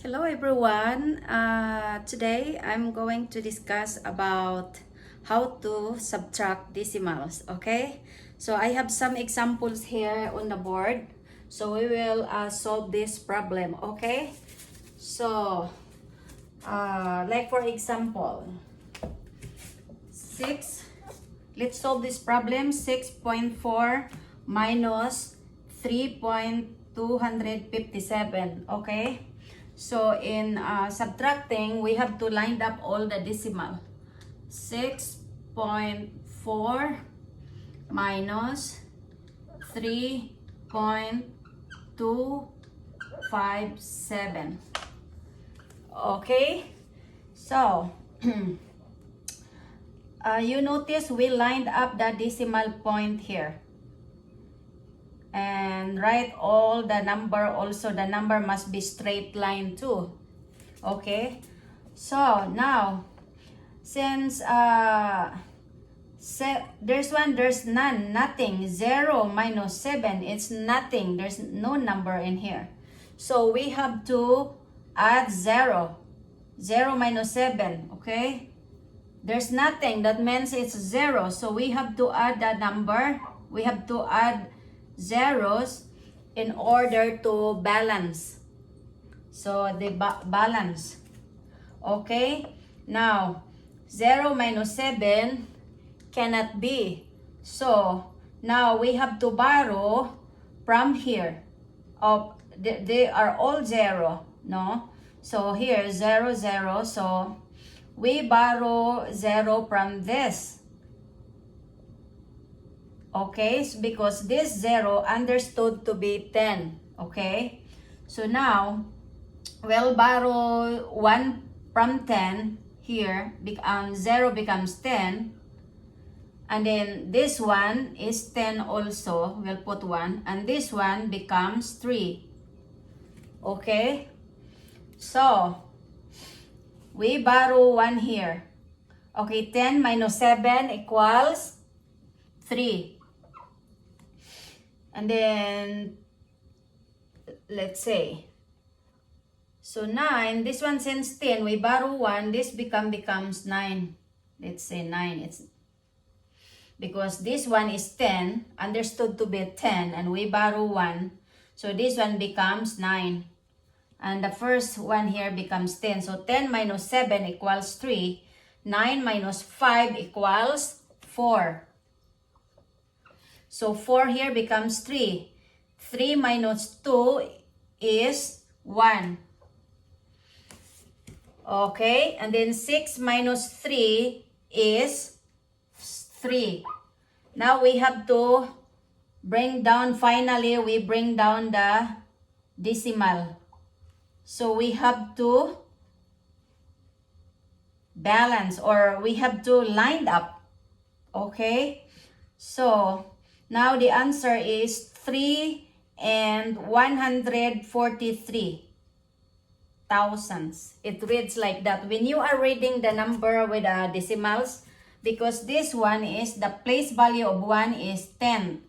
Hello everyone. Today I'm going to discuss about how to subtract decimals. Okay, so I have some examples here on the board, so we will solve this problem. Okay, so like for example 6, let's solve this problem. 6.4 minus 3.257. Okay, so in subtracting, we have to line up all the decimal. 6.4 minus 3.257. Okay, so you notice we lined up the decimal point here. And write all the number. Also, the number must be straight line too. Okay, so now since there's none, nothing. 0 minus 7, it's nothing. There's no number in here, so we have to add 0. 0 minus 7. Okay, there's nothing, that means it's 0, so we have to add the number. We have to add zeros in order to balance. So the balance. Okay, now 0 minus 7 cannot be, so now we have to borrow from here. They are all 0, no? So here 0 0, so we borrow 0 from this. Okay, because this 0 understood to be 10. Okay, so now we'll borrow 1 from 10 here. 0 becomes 10, and then this one is 10 also. We'll put 1, and this one becomes 3. Okay, so we borrow 1 here. Okay, 10 minus 7 equals 3. And then, let's say, so 9, this one since 10, we borrow 1, this becomes 9. Let's say 9, it's because this one is 10, understood to be 10, and we borrow 1, so this one becomes 9. And the first one here becomes 10, so 10 minus 7 equals 3. 9 minus 5 equals 4. So 4 here becomes 3. 3 minus 2 is 1. Okay, and then 6 minus 3 is 3. Now we have to bring down, finally we bring down the decimal. So we have to balance, or we have to line up. Okay, so now the answer is 3 and 143 thousandths. It reads like that when you are reading the number with decimals, because this one is the place value of 1 is 10,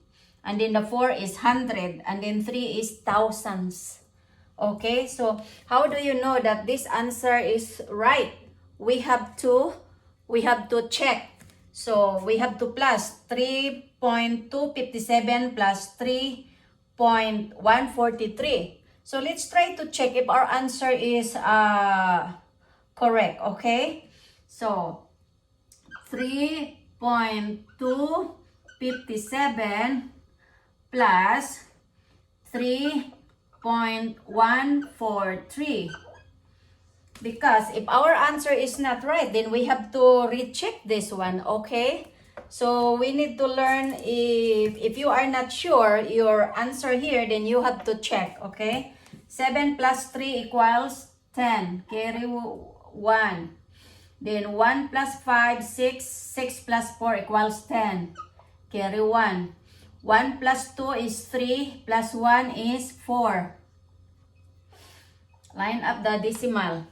and then the 4 is 100, and then 3 is thousands. Okay, so how do you know that this answer is right? We have to check. So we have to plus 3.257 plus 3.143. So let's try to check if our answer is correct. Okay, so 3.257 plus 3.143. Because if our answer is not right, then we have to recheck this one. Okay, so we need to learn, if you are not sure your answer here, then you have to check. Okay, 7 plus 3 equals 10, carry 1. Then 1 plus 5, 6. 6 plus 4 equals 10, carry 1. 1 plus 2 is 3, plus 1 is 4. Line up the decimal.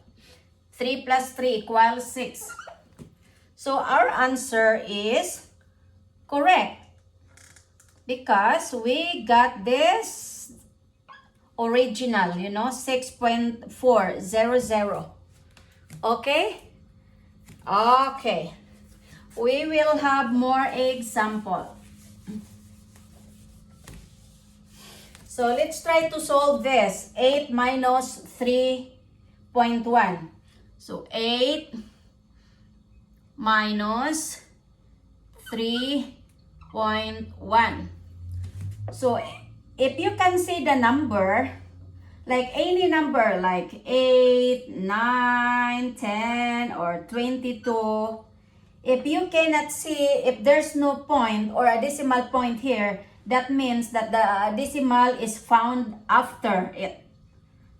3 plus 3 equals 6. So our answer is correct because we got this original, 6.400. Okay? Okay. We will have more example. So let's try to solve this. 8 minus 3.1. So 8 minus 3.1. So if you can see the number, like any number, like 8, 9, 10, or 22, if you cannot see, if there's no point or a decimal point here, that means that the decimal is found after it.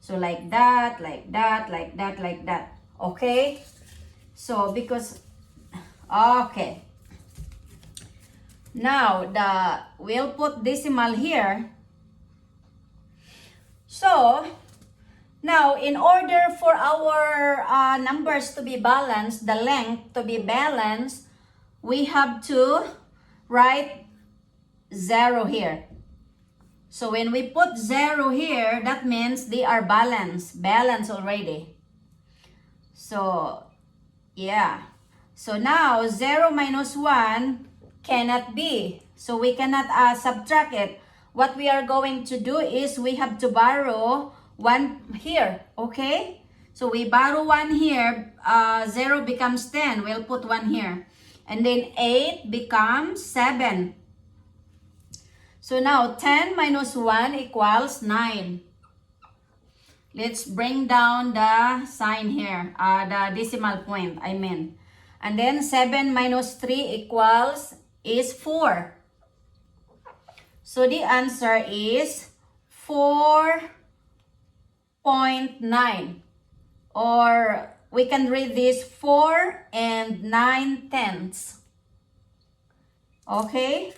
So like that, like that, like that, like that. Okay? So because, okay. Now, we'll put decimal here. So, now, in order for our numbers to be balanced, the length to be balanced, we have to write 0 here. So, when we put 0 here, that means they are balanced already. So, yeah. So, now, 0 minus 1 cannot be. So, we cannot subtract it. What we are going to do is we have to borrow 1 here, okay? So we borrow 1 here, 0 becomes 10, we'll put 1 here. And then 8 becomes 7. So now 10 minus 1 equals 9. Let's bring down the sign here, the decimal point, I mean. And then 7 minus 3 is 4. So the answer is 4.9, or we can read this 4 and 9/10. Okay?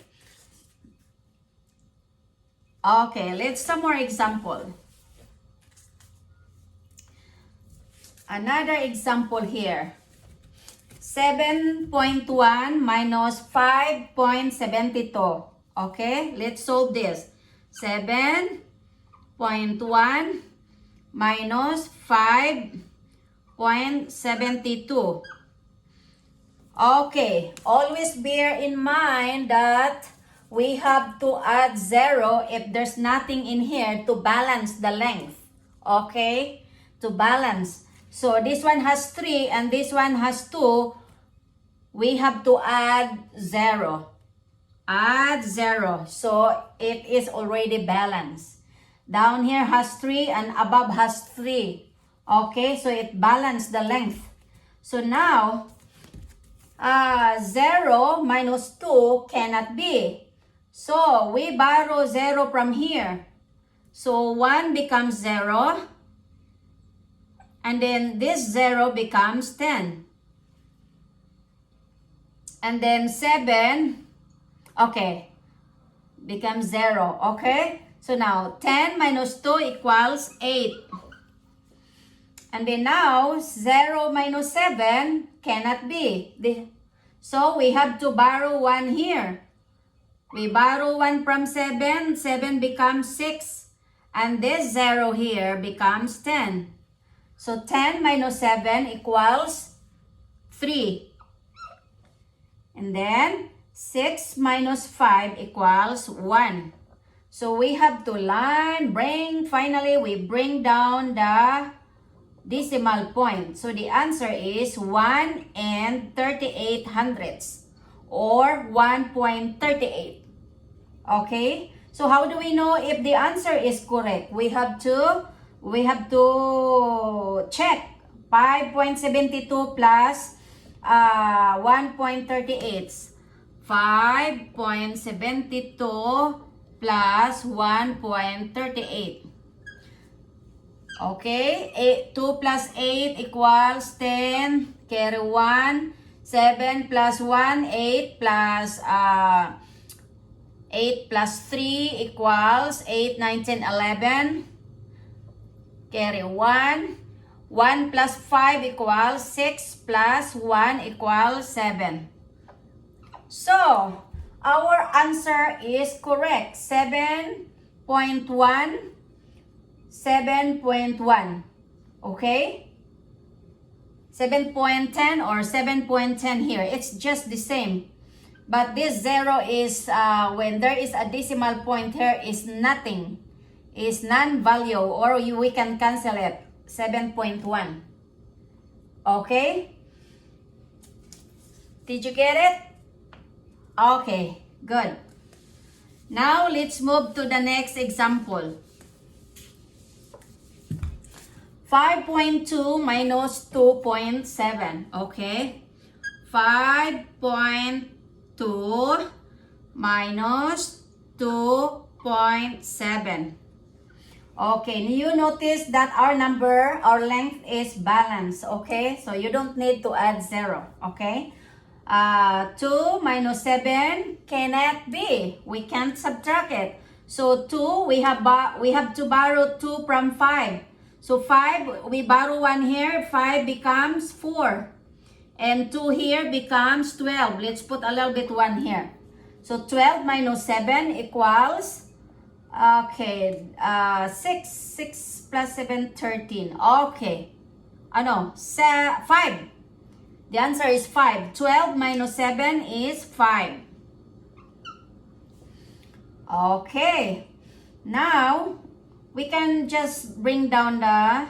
Okay, let's some more example. Another example here. 7.1 minus 5.72. Okay, let's solve this. 7.1 minus 5.72. Okay, always bear in mind that we have to add 0 if there's nothing in here to balance the length. Okay, to balance. So this one has 3 and this one has 2. We have to add 0. Add 0. So it is already balanced. Down here has 3 and above has 3. Okay, so it balanced the length. So now, 0 minus 2 cannot be. So we borrow 0 from here. So 1 becomes 0. And then this 0 becomes 10. And then 7, okay, becomes 0, okay? So now, 10 minus 2 equals 8. And then now, 0 minus 7 cannot be. So we have to borrow 1 here. We borrow 1 from 7, 7 becomes 6. And this 0 here becomes 10. So 10 minus 7 equals 3. And then 6 minus 5 equals 1. So we have to finally we bring down the decimal point. So the answer is 1 and 38 hundredths, or 1.38. Okay? So how do we know if the answer is correct? We have to check 5.72 plus 1.38. 5.72 plus 1.38. Okay, 2 plus 8 equals 10. Carry 1. 7 plus 1, 8 plus 8 plus 3 equals 8, 9, 10, 11. Carry 1. 1 plus 5 equals 6 plus 1 equals 7. So, our answer is correct. 7.1 7.1. Okay? 7.10 or 7.10 here. It's just the same. But this 0 is, when there is a decimal point here, is nothing. Is non-value, or we can cancel it. 7.1. Okay? Did you get it? Okay, good. Now, let's move to the next example. 5.2 minus 2.7. Okay? 5.2 minus 2.7. Okay, you notice that our number, our length is balanced. Okay? So, you don't need to add 0. Okay? 2 minus 7 cannot be. We can't subtract it. So 2, we have to borrow 2 from 5. So 5, we borrow 1 here. 5 becomes 4. And 2 here becomes 12. Let's put a little bit 1 here. So 12 minus 7 equals, okay, 6. 6 plus 7, 13. Okay. 5. The answer is 5. 12 minus 7 is 5. Okay. Now, we can just bring down the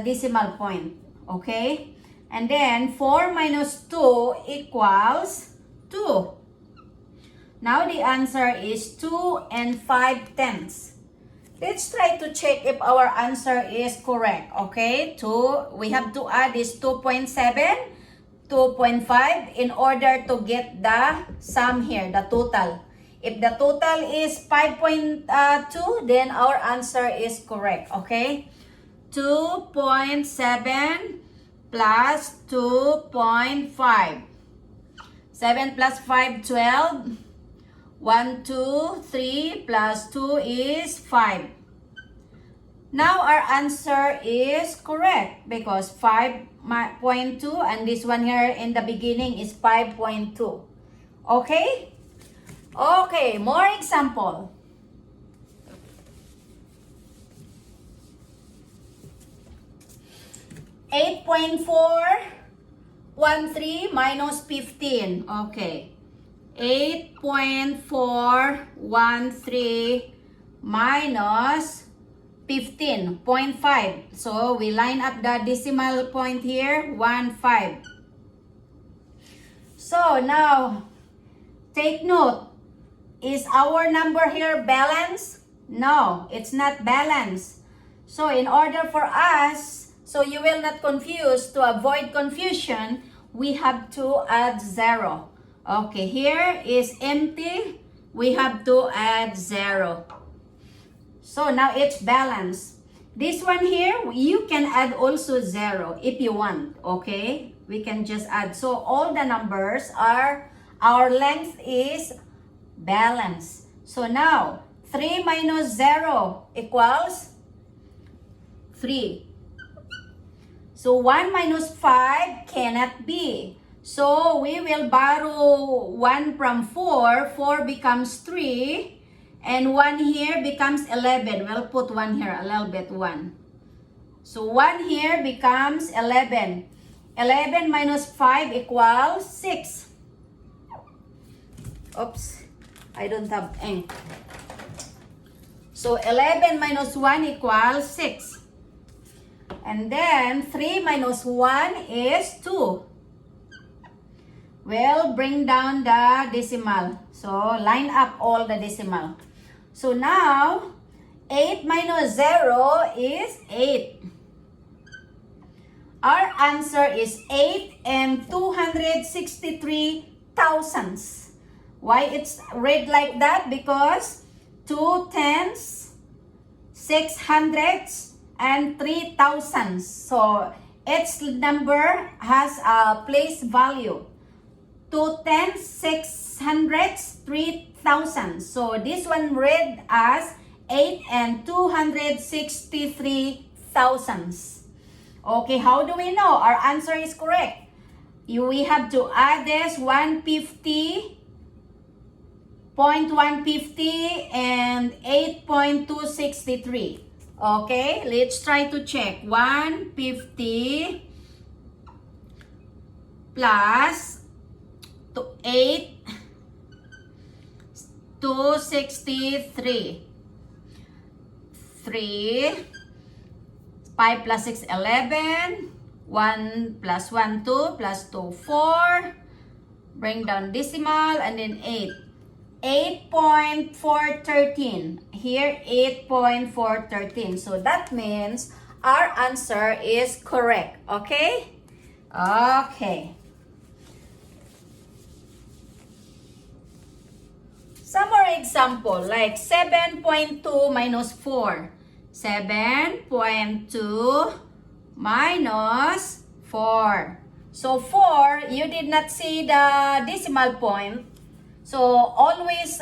decimal point. Okay? And then, 4 minus 2 equals 2. Now, the answer is 2 and 5/10. Let's try to check if our answer is correct. Okay, we have to add this 2.7, 2.5 in order to get the sum here, the total. If the total is 5.2, then our answer is correct. Okay, 2.7 plus 2.5. 7 plus 5, 12. 1, 2, 3 plus 2 is 5. Now our answer is correct because 5.2 and this one here in the beginning is 5.2. Okay? Okay, more example. 8.413 minus 15. Okay. 8.413 minus 15.5. So, we line up the decimal point here, 1.5. So, now, take note. Is our number here balanced? No, it's not balanced. So, in order for us, so you will not confuse, to avoid confusion, we have to add 0. Okay, here is empty. We have to add 0. So now it's balanced. This one here, you can add also 0 if you want. Okay, we can just add. So all the numbers are, our length is balanced. So now 3 minus 0 equals 3. So 1 minus 5 cannot be. So, we will borrow 1 from 4. 4 becomes 3. And 1 here becomes 11. We'll put 1 here, a little bit 1. So, 1 here becomes 11. 11 minus 5 equals 6. Oops, I don't have ink. So, 11 minus 1 equals 6. And then, 3 minus 1 is 2. We'll bring down the decimal. So, line up all the decimal. So, now, 8 minus 0 is 8. Our answer is 8 and 263 thousandths. Why it's read like that? Because 2 tenths, 6 hundredths, and 3 thousandths. So, its number has a place value. 2 tenths, 6 hundredths, 3 thousandths. So this one read as 8 and 263 thousandths. Okay, how do we know our answer is correct? We have to add this 150 0.150 and 8.263. Okay, let's try to check. 150 plus 8.263. 3. 5 plus 6, 11. 1 plus 1, 2 plus 2, 4. Bring down decimal and then 8. 8.413. Here, 8.413. So that means our answer is correct. Okay? Okay. Some more example like 7.2 minus 4. 7.2 minus 4. So 4, you did not see the decimal point. So always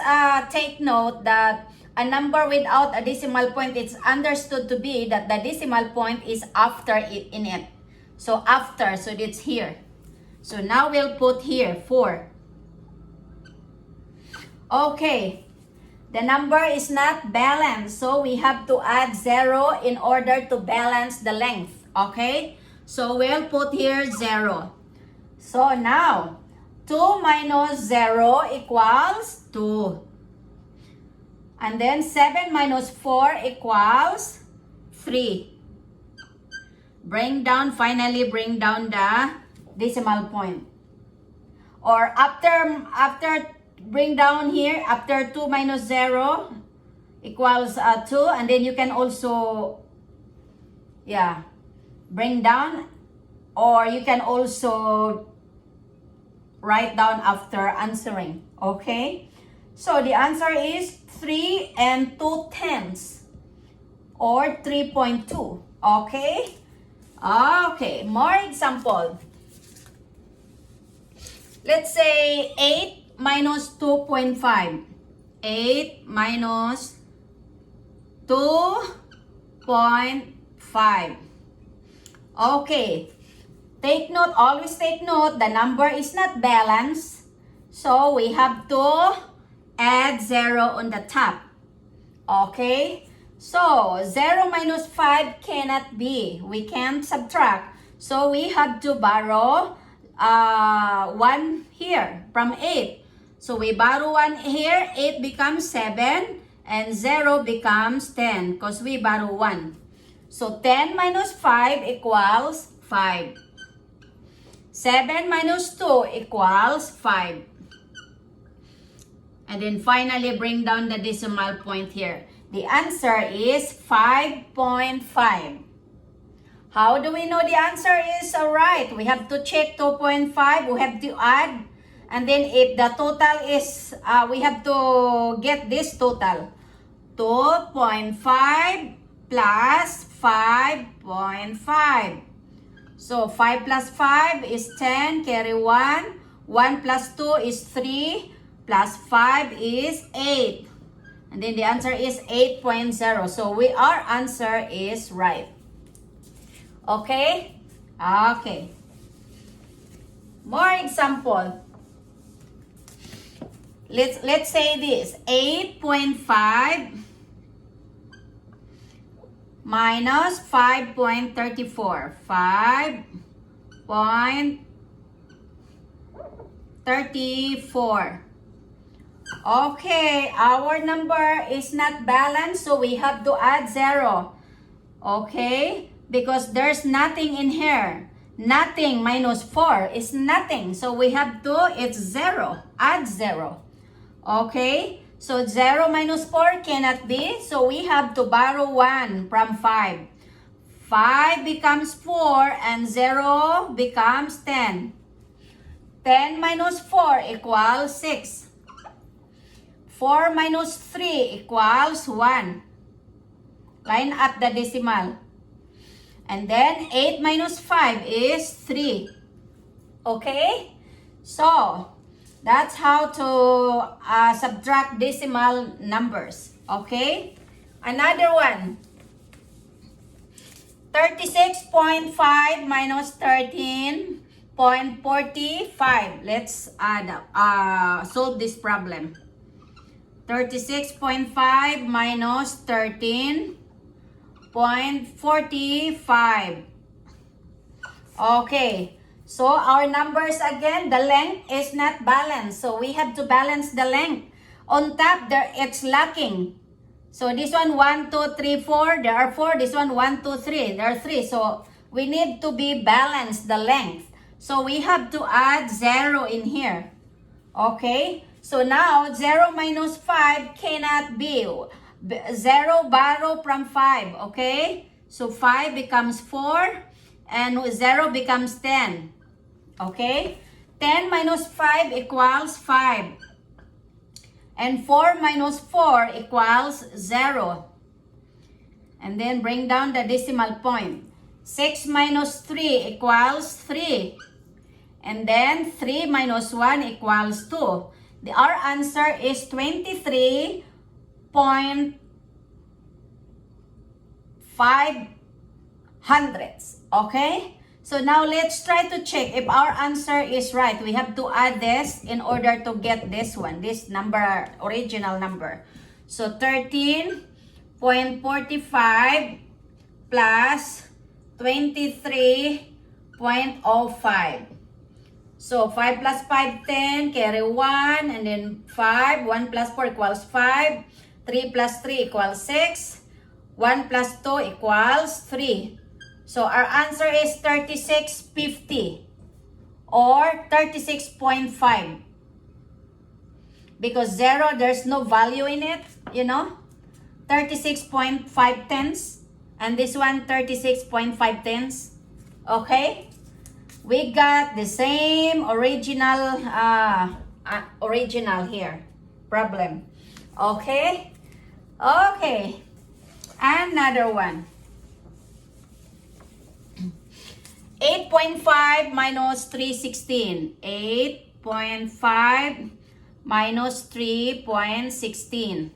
take note that a number without a decimal point, it's understood to be that the decimal point is after it in it. So after, so it's here. So now we'll put here 4. Okay, the number is not balanced, so we have to add 0 in order to balance the length. Okay, so we'll put here 0. So now, 2 minus 0 equals 2. And then 7 minus 4 equals 3. Finally bring down the decimal point. Or after bring down here, after 2 minus 0 equals 2. And then you can also, bring down. Or you can also write down after answering. Okay? So the answer is 3 and 2/10 or 3.2. Okay? Okay, more example. Let's say 8 minus 2.5. 8 minus 2.5. Okay. Take note, always take note, the number is not balanced. So we have to add 0 on the top. Okay? So 0 minus 5 cannot be. We can't subtract. So we have to borrow 1 here from 8. So we borrow 1 here, 8 becomes 7, and 0 becomes 10 because we borrow 1. So 10 minus 5 equals 5. 7 minus 2 equals 5. And then finally bring down the decimal point here. The answer is 5.5. How do we know the answer is right? We have to check 2.5. We have to add. And then if the total is, we have to get this total. 2.5 plus 5.5. So 5 plus 5 is 10, carry 1. 1 plus 2 is 3, plus 5 is 8. And then the answer is 8.0. So our answer is right. Okay? Okay. More example. Let's say this. 8.5 minus 5.34. 5.34. Okay, our number is not balanced, so we have to add 0. Okay, because there's nothing in here. Nothing minus 4 is nothing. So we have to, it's 0. Add 0. Okay, so 0 minus 4 cannot be. So we have to borrow 1 from 5. 5 becomes 4 and 0 becomes 10. 10 minus 4 equals 6. 4 minus 3 equals 1. Line up the decimal. And then 8 minus 5 is 3. Okay? So, that's how to subtract decimal numbers. Okay? Another one. 36.5 minus 13.45. Let's add up. Solve this problem. 36.5 minus 13.45. Okay. So our numbers again, the length is not balanced. So we have to balance the length. On top, there it's lacking. So this one 1, 2, 3, 4. There are 4. This one 1, 2, 3. There are 3. So we need to be balanced the length. So we have to add 0 in here. Okay? So now 0 minus 5 cannot be. 0 borrow from 5. Okay? So 5 becomes 4 and 0 becomes 10. Okay? 10 minus 5 equals 5. And 4 minus 4 equals 0. And then bring down the decimal point. 6 minus 3 equals 3. And then 3 minus 1 equals 2. Our answer is 23.5 hundredths. Okay? So now let's try to check if our answer is right. We have to add this in order to get this one, this number, original number. So 13.45 plus 23.05. So 5 plus 5, 10, carry 1, and then 5. 1 plus 4 equals 5. 3 plus 3 equals 6. 1 plus 2 equals 3. So our answer is 3650 or 36.5. Because 0, there's no value in it, you know. 36.5 tenths. And this one, 36.5 tenths. Okay? We got the same original here. Problem. Okay? Okay. Another one. 8.5 minus 316. 8.5 minus 3.16.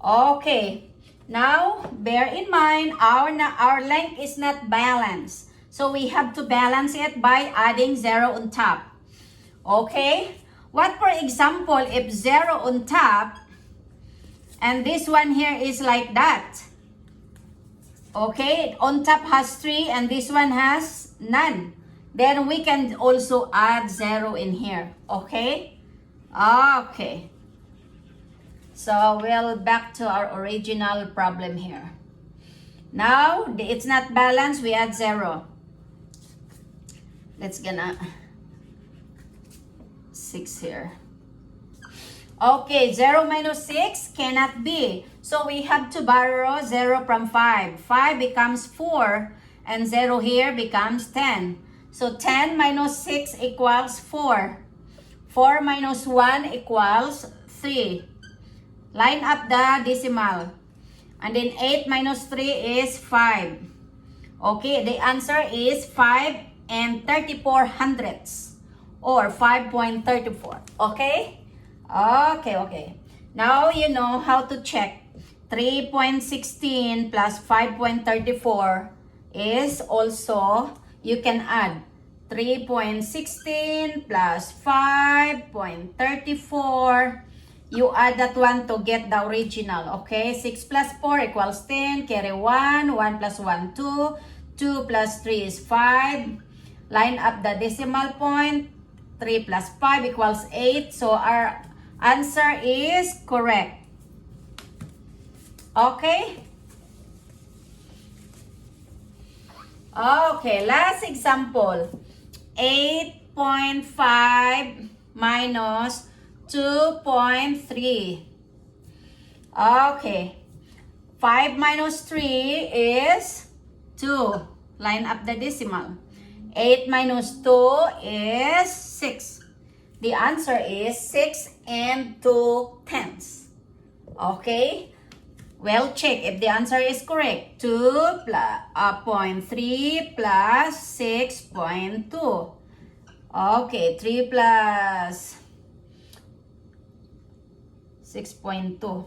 Okay. Now, bear in mind, our length is not balanced. So we have to balance it by adding 0 on top. Okay? What, for example, if 0 on top, and this one here is like that. Okay? On top has 3 and this one has none. Then we can also add 0 in here. Okay? Okay. So we'll back to our original problem here. Now, it's not balanced, we add 0. Let's gonna 6 here. Okay, 0 minus 6 cannot be. So we have to borrow 0 from 5. 5 becomes 4 and 0 here becomes 10. So 10 minus 6 equals 4. 4 minus 1 equals 3. Line up the decimal. And then 8 minus 3 is 5. Okay, the answer is 5 and 34 hundredths or 5.34. Okay? Okay. Now you know how to check. 3.16 plus 5.34 is also, you can add 3.16 plus 5.34. You add that one to get the original. Okay? 6 plus 4 equals 10. Carry 1. 1 plus 1, 2. 2 plus 3 is 5. Line up the decimal point. 3 plus 5 equals 8. So our answer is correct. Okay? Okay, last example. 8.5 minus 2.3. Okay. 5 minus 3 is 2. Line up the decimal. 8 minus 2 is 6. The answer is 6 and 2 tenths. Okay? Well, check if the answer is correct. 2 plus 0.3 plus 6.2. Okay, 3 plus 6.2.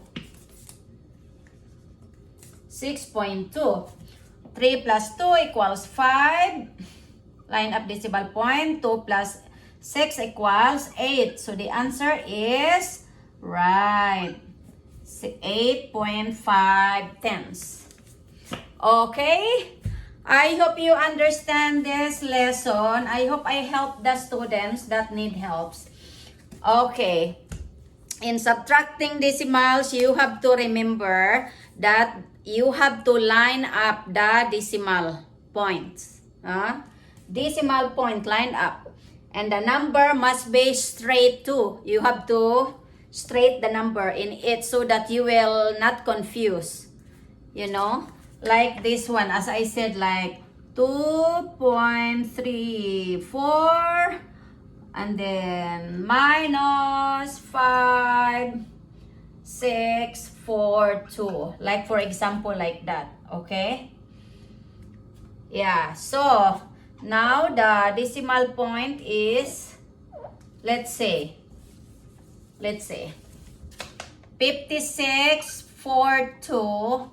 6.2. 3 plus 2 equals 5. Line up decimal point. 2 plus 6 equals 8. So the answer is right. 8.5 tenths. Okay? I hope you understand this lesson. I hope I help the students that need helps. Okay. In subtracting decimals, you have to remember that you have to line up the decimal points. Decimal point line up. And the number must be straight too. You have to straight the number in it so that you will not confuse. You know, like this one, as I said, like 2.34 and then minus 5.642. Like for example, like that. Okay? Yeah, so now the decimal point is, let's say 56.42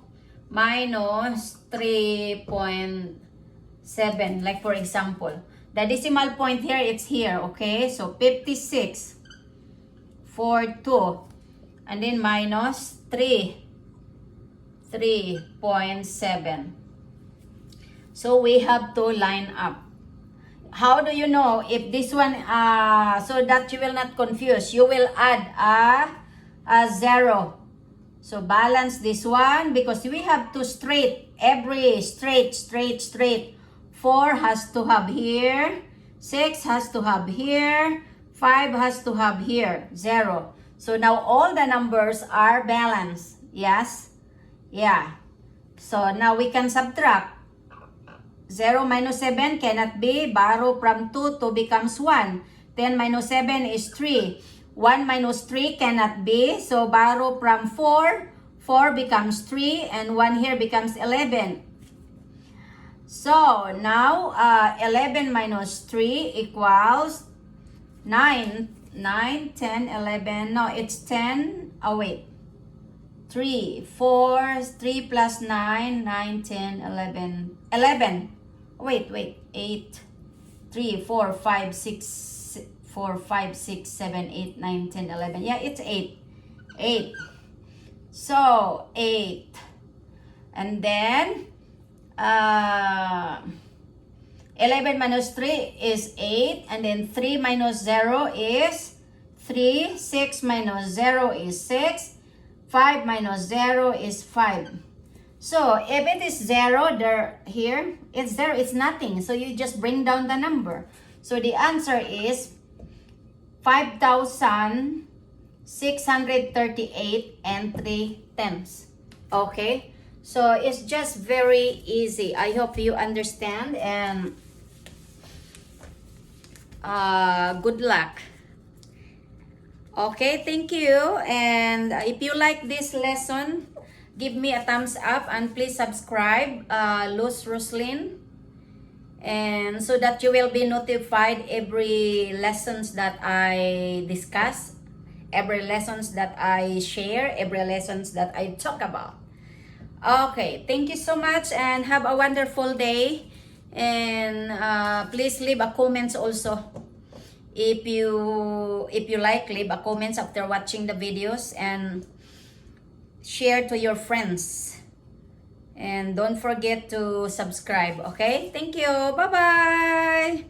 minus 3.7. Like for example, the decimal point here, it's here, okay? So 56.42 and then minus 3.7. So we have to line up. How do you know if this one, so that you will not confuse, you will add a 0. So balance this one because we have to straight, every straight. 4 has to have here, 6 has to have here, 5 has to have here, 0. So now all the numbers are balanced. Yes? Yeah. So now we can subtract. 0 minus 7 cannot be. Borrow from 2 to becomes 1. 10 minus 7 is 3. 1 minus 3 cannot be. So borrow from 4. 4 becomes 3 and 1 here becomes 11. So now 11 minus 3 equals 9. 9, 10, 11. No, it's 10. Oh, wait. 3, 4, 3 plus 9, 9, 10, 11. 11. Wait, 8, 3, 4, 5, 6, 4, 5, 6, 7, 8, 9, 10, 11. Yeah, it's 8. 8. So, 8. And then, 11 minus 3 is 8. And then 3 minus 0 is 3. 6 minus 0 is 6. 5 minus 0 is 5. So, if it is 0 there, here, it's 0, it's nothing. So, you just bring down the number. So, the answer is 5,638 and 3 tenths. Okay? So, it's just very easy. I hope you understand and good luck. Okay, thank you. And if you like this lesson, give me a thumbs up and please subscribe, Luz Roslyn, and so that you will be notified every lessons that I discuss, every lessons that I share, every lessons that I talk about. Okay, thank you so much and have a wonderful day. And please leave a comments also. If you like, leave a comments after watching the videos and share to your friends. And don't forget to subscribe, okay? Thank you. Bye-bye.